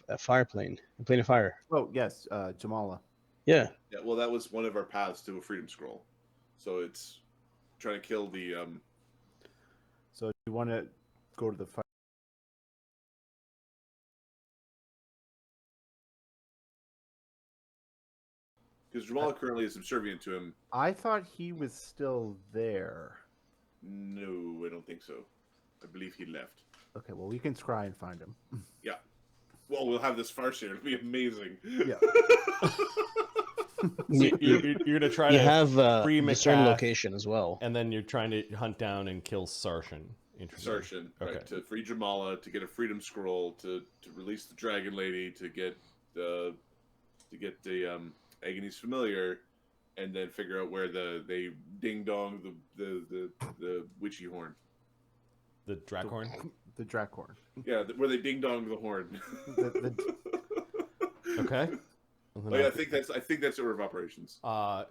a fire plane, a plane of fire. Oh yes, Jamala. Yeah. Yeah, well, that was one of our paths to a freedom scroll. So it's trying to kill the. So you want to go to the fire? Because Jamala currently is subservient to him. I thought he was still there. No, I don't think so. I believe he left. Okay, well we can try and find him. Yeah. Well, we'll have this farce here. It'll be amazing. Yeah. So you're going to try You to have free discern Mikath, location as well. and then you're trying to hunt down and kill Sarshan. Interesting. Sarshan, Okay. right? To free Jamala, to get a freedom scroll, to release the dragon lady, to get the Agony's familiar, and then figure out where they ding dong the witchy horn. The Drakhorn? The Drakhorn. Yeah, where they ding dong the horn. Okay. I think that's order of operations. I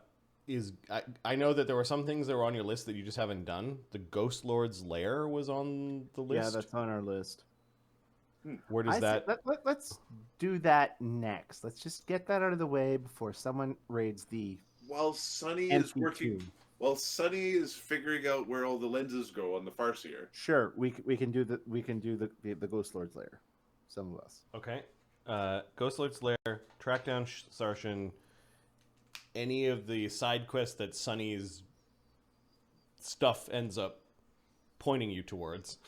know that there were some things that were on your list that you just haven't done. The Ghost Lord's Lair was on the list. Yeah, that's on our list. Where does that? Let's do that next. Let's just get that out of the way before someone raids the. While Sunny is empty working, tomb. while Sunny is figuring out where all the lenses go on the Farseer. Sure, we can do the Ghost Lord's Lair. Some of us. Okay. Ghost Lord's Lair, track down Sarshan. Any of the side quests that Sunny's stuff ends up pointing you towards.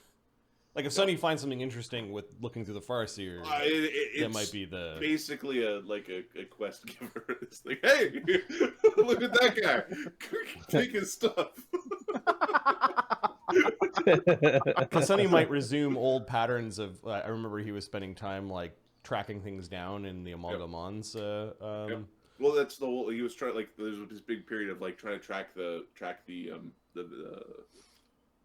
Like if Sunny finds something interesting with looking through the Farseer, that might be the basically a quest giver. It's like, hey, look at that guy, take his stuff. Because Sunny might resume old patterns of. I remember he was spending time like tracking things down in the Amalgamons. Yep. Well, that's the whole. He was trying like there's this big period of like trying to track the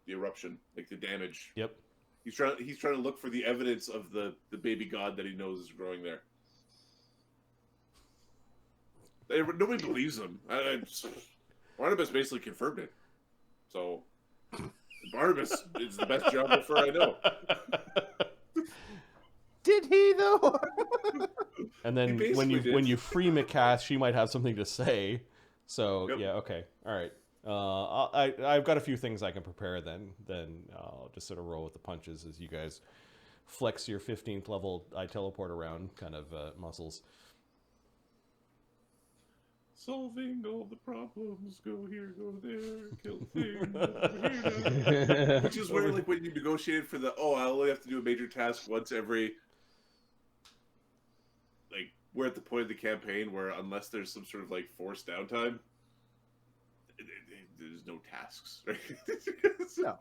eruption, like the damage. Yep. He's trying to look for the evidence of the baby god that he knows is growing there. Nobody believes him. Barnabus basically confirmed it. So Barnabus is the best geographer I know. Did he though? And then when you free Mikath, she might have something to say. So yep. Yeah, okay, all right. I've got a few things I can prepare. Then I'll just sort of roll with the punches as you guys flex your 15th level I teleport around kind of muscles. Solving all the problems, go here, go there, kill things, over here. Which is where, like, when you negotiated for the, I only have to do a major task once every, like, we're at the point of the campaign where unless there's some sort of, like, forced downtime, there's no tasks, right? No.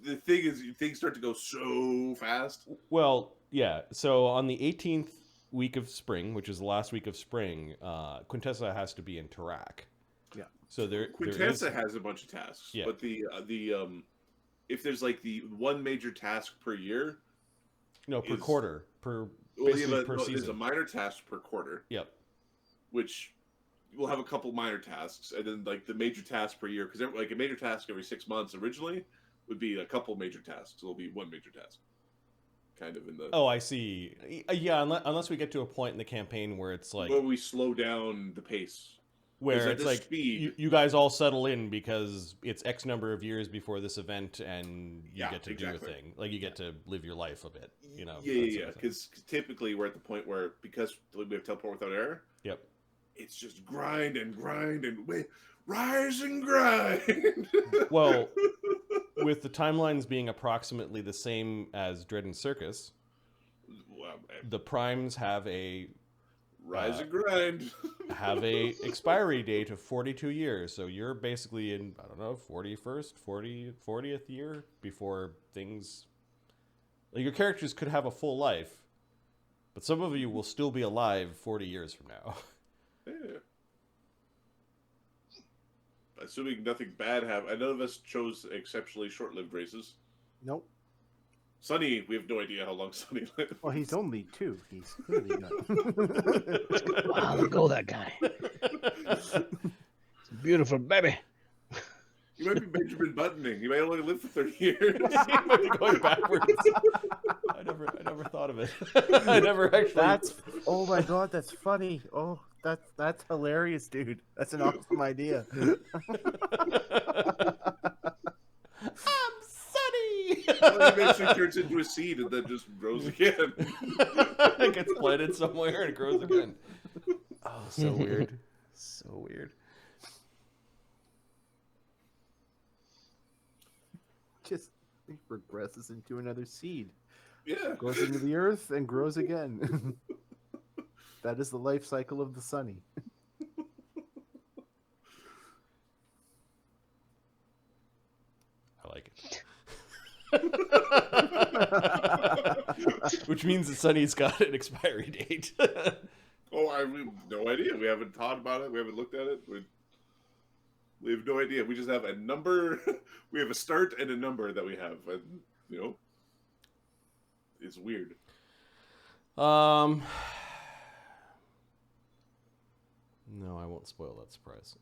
The thing is, things start to go so fast. Well, yeah, so on the 18th week of spring, which is the last week of spring, Quintessa has to be in Tarak. Yeah. So Quintessa has a bunch of tasks, yeah. But the if there's like the one major task per year, per quarter, per season. There's a minor task per quarter. Yep. Which we'll have a couple minor tasks, and then like the major task per year, because like a major task every 6 months originally would be a couple major tasks. So it'll be one major task. Kind of in the. Oh, I see. Yeah, unless we get to a point in the campaign where it's like where we slow down the pace, where it's like you guys all settle in because it's X number of years before this event, and you get to do a thing. Like you get to live your life a bit, you know. Yeah. Because typically we're at the point where because we have teleport without error. Yep. It's just grind and rise and grind. Well, with the timelines being approximately the same as Dread and Circus, the primes have a rise and grind. Have a expiry date of 42 years. So you're basically in, I don't know, 40th year before things. Like your characters could have a full life, but some of you will still be alive 40 years from now. Yeah. Assuming nothing bad happened. None of us chose exceptionally short-lived races. Nope. Sunny, we have no idea how long Sunny lived. Well, he's only 2. He's clearly not. Wow, look at that guy. It's a beautiful baby. He might be Benjamin Buttoning. He might only live for 30 years. He might be going backwards. I never never thought of it. I never actually. Oh my god, that's funny. Oh, that's hilarious, dude. That's an awesome idea. I'm Sunny. Well, it eventually turns into a seed and then just grows again. It gets planted somewhere and it grows again. Oh, so weird. So weird. Just regresses into another seed. Yeah. Goes into the earth and grows again. That is the life cycle of the Sunny. I like it. Which means that Sunny's got an expiry date. Oh, I have no idea. We haven't thought about it. We haven't looked at it. We have no idea. We just have a number. We have a start and a number that we have. And, it's weird. No, I won't spoil that surprise.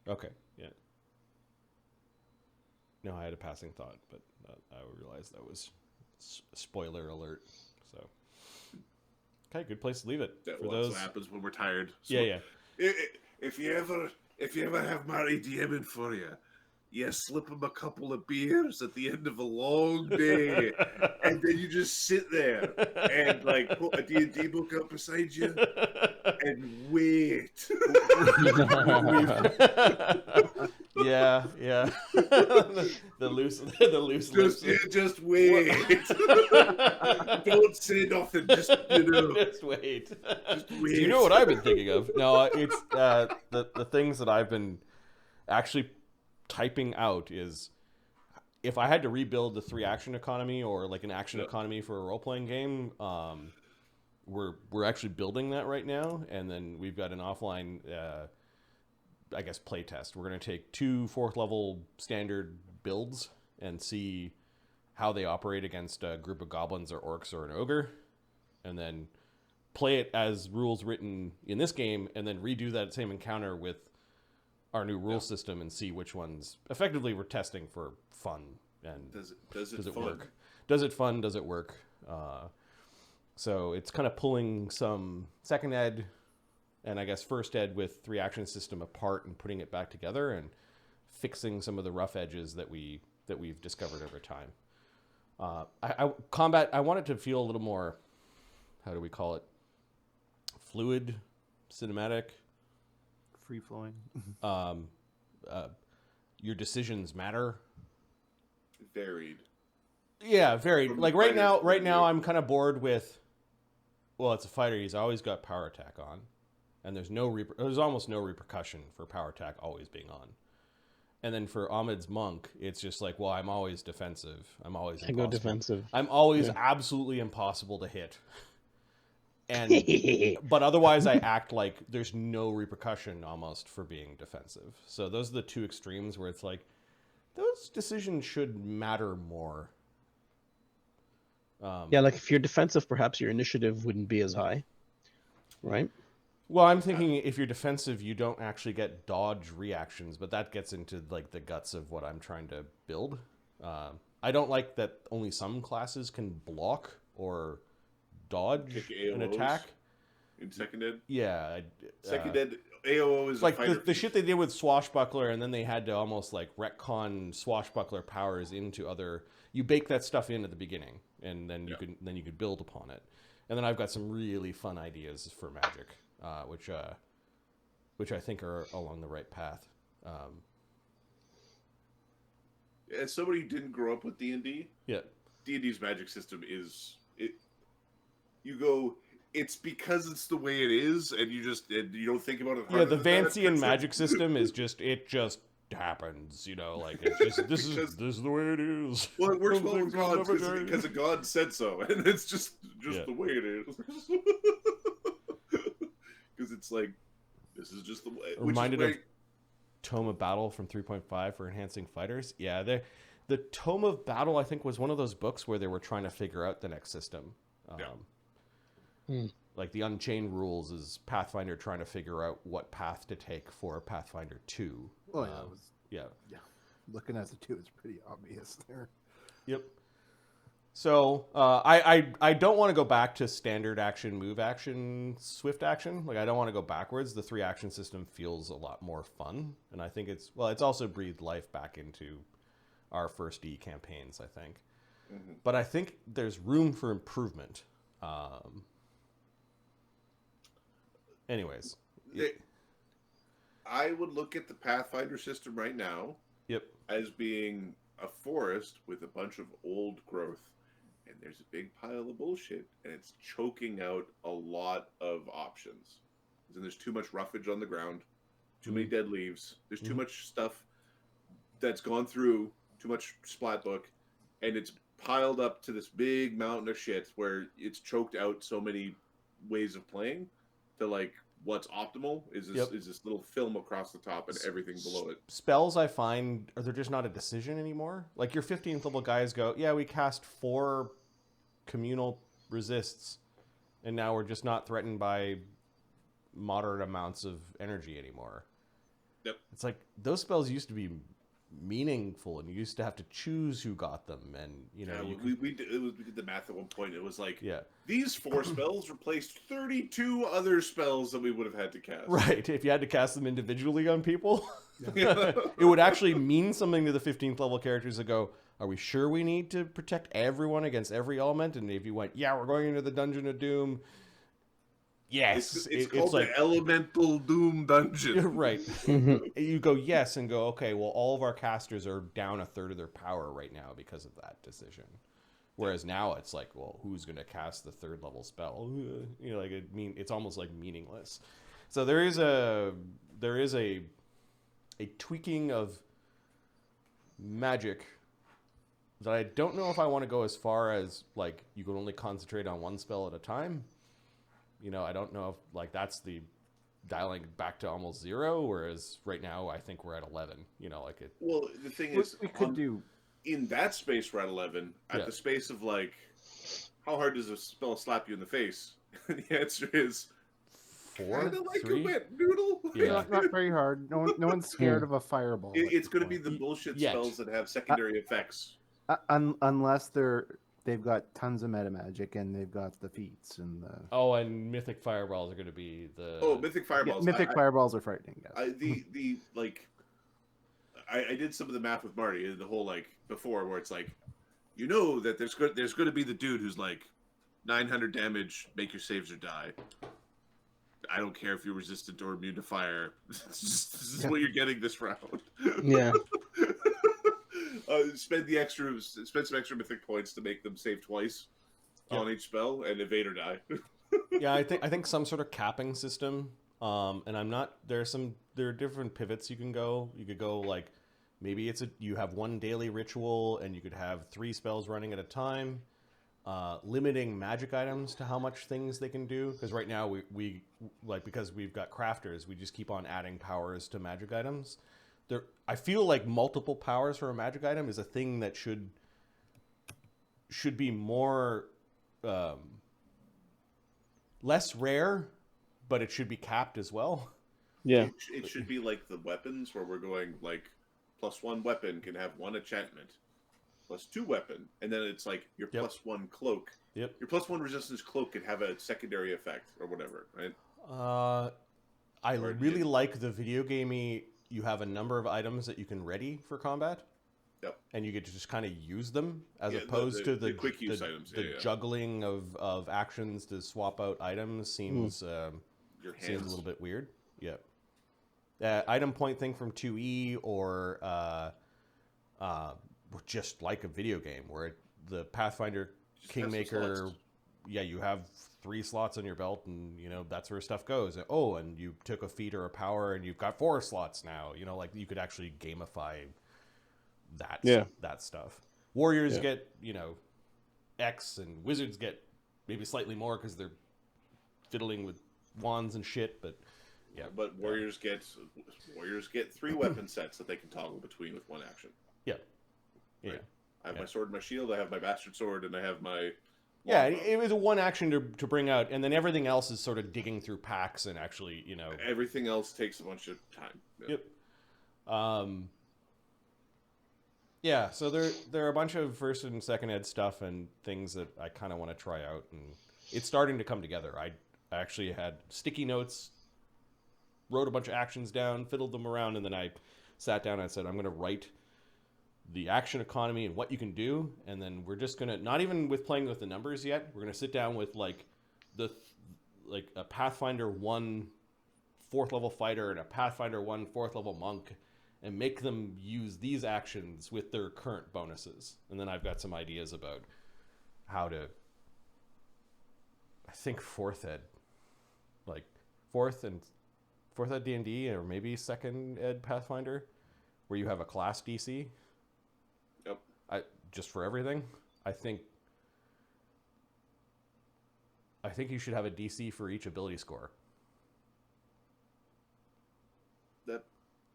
Okay, yeah. No, I had a passing thought, but I realized that was spoiler alert. So, okay, good place to leave it. That's for those. what happens when we're tired. So, Yeah. If you ever have Mary DMing for you, you slip him a couple of beers at the end of a long day, and then you just sit there and put a D&D book up beside you and wait. Yeah. the loose lips. Just wait. Don't say nothing. Just Just wait. Just wait. Do you know what I've been thinking of? No, it's the things that I've been actually typing out is if I had to rebuild the 3-action economy or like an action economy for a role-playing game, we're actually building that right now, and then we've got an offline I guess playtest. We're going to take 2 4th level standard builds and see how they operate against a group of goblins or orcs or an ogre, and then play it as rules written in this game, and then redo that same encounter with our new rule system and see which ones effectively we're testing for fun and does it work? Does it fun? Does it work? So it's kind of pulling some second ed and I guess first ed with 3-action system apart and putting it back together and fixing some of the rough edges that we've discovered over time. Combat, I want it to feel a little more, how do we call it? Fluid, cinematic. Free flowing. Your decisions matter. Varied. Yeah, varied. From like right now I'm kind of bored with, well, it's a fighter. He's always got power attack on, and there's almost no repercussion for power attack always being on. And then for Ahmed's monk, it's just like, well, I'm always defensive. I'm always impossible. I go defensive. I'm always absolutely impossible to hit. And but otherwise I act like there's no repercussion almost for being defensive. So those are the two extremes where it's like those decisions should matter more. Yeah, like if you're defensive, perhaps your initiative wouldn't be as high, right? Well, I'm thinking if you're defensive, you don't actually get dodge reactions, but that gets into like the guts of what I'm trying to build. I don't like that only some classes can block or dodge an attack in second ed. Yeah, second ed AOO is like the shit they did with Swashbuckler, and then they had to almost like retcon Swashbuckler powers into other. You bake that stuff in at the beginning, and then you could build upon it. And then I've got some really fun ideas for Magic, which I think are along the right path. As somebody who didn't grow up with D&D, yeah, D&D's Magic system is it. You go, it's because it's the way it is, and you don't think about it. Yeah, the Vancian magic system is just happens, like it's just this is the way it is. Well, it works well with gods because a god said so, and it's just the way it is. Because it's like this is just the way. Reminded of Tome of Battle from 3.5 for enhancing fighters. Yeah, the Tome of Battle I think was one of those books where they were trying to figure out the next system. Like the Unchained rules is Pathfinder trying to figure out what path to take for Pathfinder 2. Oh, Looking at the two, it's pretty obvious there. Yep. So I don't want to go back to standard action, move action, swift action. Like I don't want to go backwards. The 3 action system feels a lot more fun, and I think it's also breathed life back into our first E campaigns. I think, but I think there's room for improvement. Anyways, I would look at the Pathfinder system right now. Yep. As being a forest with a bunch of old growth. And there's a big pile of bullshit, and it's choking out a lot of options. And there's too much roughage on the ground, too many dead leaves. There's too much stuff that's gone through, too much splat book, and it's piled up to this big mountain of shit where it's choked out so many ways of playing to like what's optimal is this little film across the top and everything below it. Spells I find they're just not a decision anymore. Like your 15th level guys go, yeah, we cast 4 communal resists, and now we're just not threatened by moderate amounts of energy anymore. Yep. It's like those spells used to be meaningful, and you used to have to choose who got them, and we did the math at one point. It was like these 4 spells replaced 32 other spells that we would have had to cast. Right, if you had to cast them individually on people, it would actually mean something to the 15th level characters to go, are we sure we need to protect everyone against every element? And if you went, yeah, we're going into the Dungeon of Doom. Yes. It's called the Elemental Doom Dungeon. Right. You go, yes, and go, okay, well, all of our casters are down 1/3 of their power right now because of that decision. Whereas now it's like, well, who's going to cast the 3rd level spell? It's almost like meaningless. So there is a tweaking of magic that I don't know if I want to go as far as like you can only concentrate on one spell at a time. I don't know if like that's the dialing back to almost 0, whereas right now I think we're at 11. Well, the thing is, we could do in that space we're at 11. At the space of like, how hard does a spell slap you in the face? The answer is 4, kind of like 3? a wet noodle. Yeah, not very hard. No one's scared of a fireball. It's going to be the bullshit spells that have secondary effects. Unless they've got tons of meta magic and they've got the feats and the and mythic fireballs are going to be the mythic fireballs. Mythic fireballs are frightening. Yes. I did some of the math with Marty the whole like before where it's like that there's going to be the dude who's like 900 damage, make your saves or die. I don't care if you're resistant or immune to fire. This is what you're getting this round. Yeah. Spend some extra mythic points to make them save twice on each spell and evade or die. Yeah, I think some sort of capping system. And I'm not. There are different pivots you can go. You could go like maybe you have 1 daily ritual and you could have 3 spells running at a time. Limiting magic items to how much things they can do, because right now we because we've got crafters, we just keep on adding powers to magic items. I feel like multiple powers for a magic item is a thing that should be more less rare, but it should be capped as well. Yeah, it should be like the weapons where we're going like +1 weapon can have 1 enchantment. +2 weapon, and then it's like your +1 cloak. Yep. Your +1 resistance cloak can have a secondary effect or whatever, right? I really like the video gamey. You have a number of items that you can ready for combat. Yep. And you get to just kind of use them as opposed to the quick use items. The juggling of actions to swap out items seems a little bit weird. Yeah. Item point thing from 2E or just like a video game where the Pathfinder Kingmaker, you have 3 slots on your belt and that's where stuff goes. And you took a feat or a power and you've got 4 slots now. Like you could actually gamify that stuff. Warriors get X and wizards get maybe slightly more because they're fiddling with wands and shit. But but warriors get 3 weapon sets that they can toggle between with 1 action. Yeah. Right. I have my sword and my shield, I have my bastard sword, and I have my it was a 1 action to bring out, and then everything else is sort of digging through packs and actually, everything else takes a bunch of time. Yep. Yeah, so there are a bunch of first and second ed stuff and things that I kind of want to try out, and it's starting to come together. I actually had sticky notes, wrote a bunch of actions down, fiddled them around, and then I sat down and I said, I'm going to write the action economy and what you can do, and then we're just going to, not even with playing with the numbers yet, we're going to sit down with like a Pathfinder 1 4th level fighter and a Pathfinder 1 4th level monk, and make them use these actions with their current bonuses. And then I've got some ideas about how to, I think 4th ed, like 4th ed D&D, or maybe 2nd ed Pathfinder, where you have a class DC. Yep. Just for everything. I think you should have a DC for each ability score. That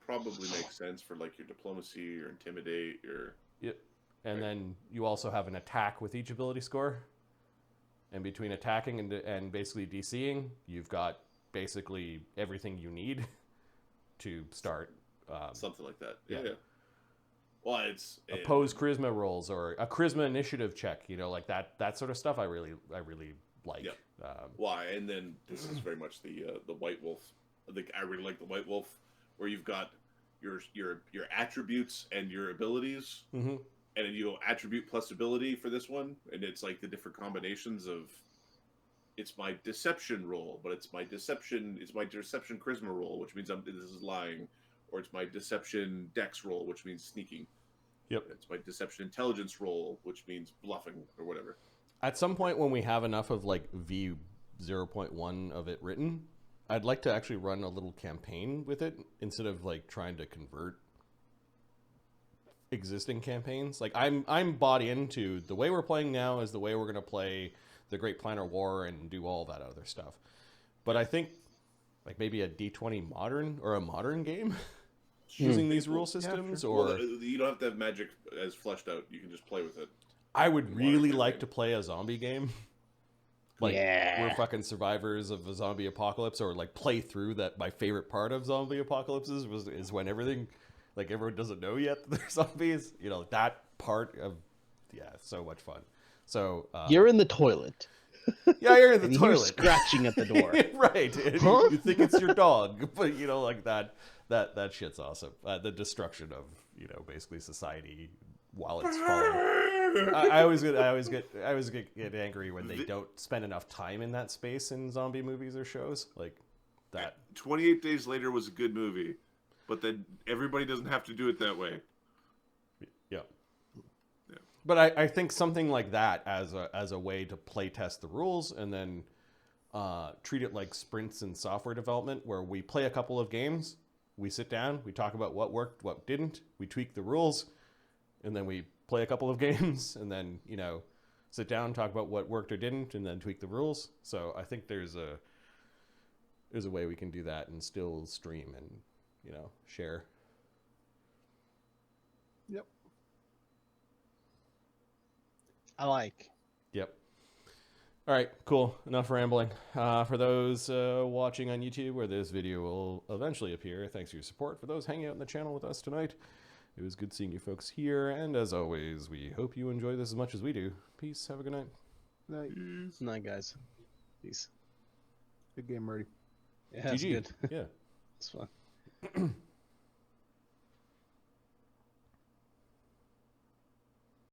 probably makes sense for like your diplomacy or intimidate or. Yep. And then you also have an attack with each ability score. And between attacking and basically DCing, you've got basically everything you need to start. Something like that. Yeah. Well, it's opposed charisma rolls or a charisma initiative check. Like that sort of stuff. I really like. Yeah. Why? And then this is very much the White Wolf. I think I really like the White Wolf, where you've got your attributes and your abilities, and then you go attribute plus ability for this one, and it's like the different combinations of. It's my deception roll, but it's my deception charisma roll, which means this is lying, or it's my deception dex roll, which means sneaking. Yep. It's my deception intelligence roll, which means bluffing or whatever. At some point when we have enough of like V 0.1 of it written, I'd like to actually run a little campaign with it instead of like trying to convert existing campaigns. Like I'm bought into the way we're playing now is the way we're going to play the Great Planner War and do all that other stuff. But I think like maybe a D20 modern or a modern game using these rule systems, or well, you don't have to have magic as fleshed out. You can just play with it. I would really like to play a zombie game. Like we're fucking survivors of a zombie apocalypse, or like play through that. My favorite part of zombie apocalypses is when everyone doesn't know yet that they're zombies. That part of it's so much fun. So you're in the toilet. Yeah, you're in the and toilet, you're scratching at the door. Right? Huh? You think it's your dog, but like that shit's awesome. The destruction of basically society while it's falling. I always get angry when they don't spend enough time in that space in zombie movies or shows like that. 28 Days Later was a good movie, but then everybody doesn't have to do it that way. Yeah. But I think something like that as a way to play test the rules, and then treat it like sprints in software development, where we play a couple of games, we sit down, we talk about what worked, what didn't, we tweak the rules, and then we play a couple of games, and then sit down, talk about what worked or didn't, and then tweak the rules. So I think there's a way we can do that and still stream and share. Yep. I like. Yep. All right, cool. Enough rambling. For those watching on YouTube, where this video will eventually appear, thanks for your support. For those hanging out in the channel with us tonight, it was good seeing you folks here. And as always, we hope you enjoy this as much as we do. Peace. Have a good night. Night. Night, guys. Peace. Good game, Murray. Yeah, it's GG. good. Yeah. It's fun.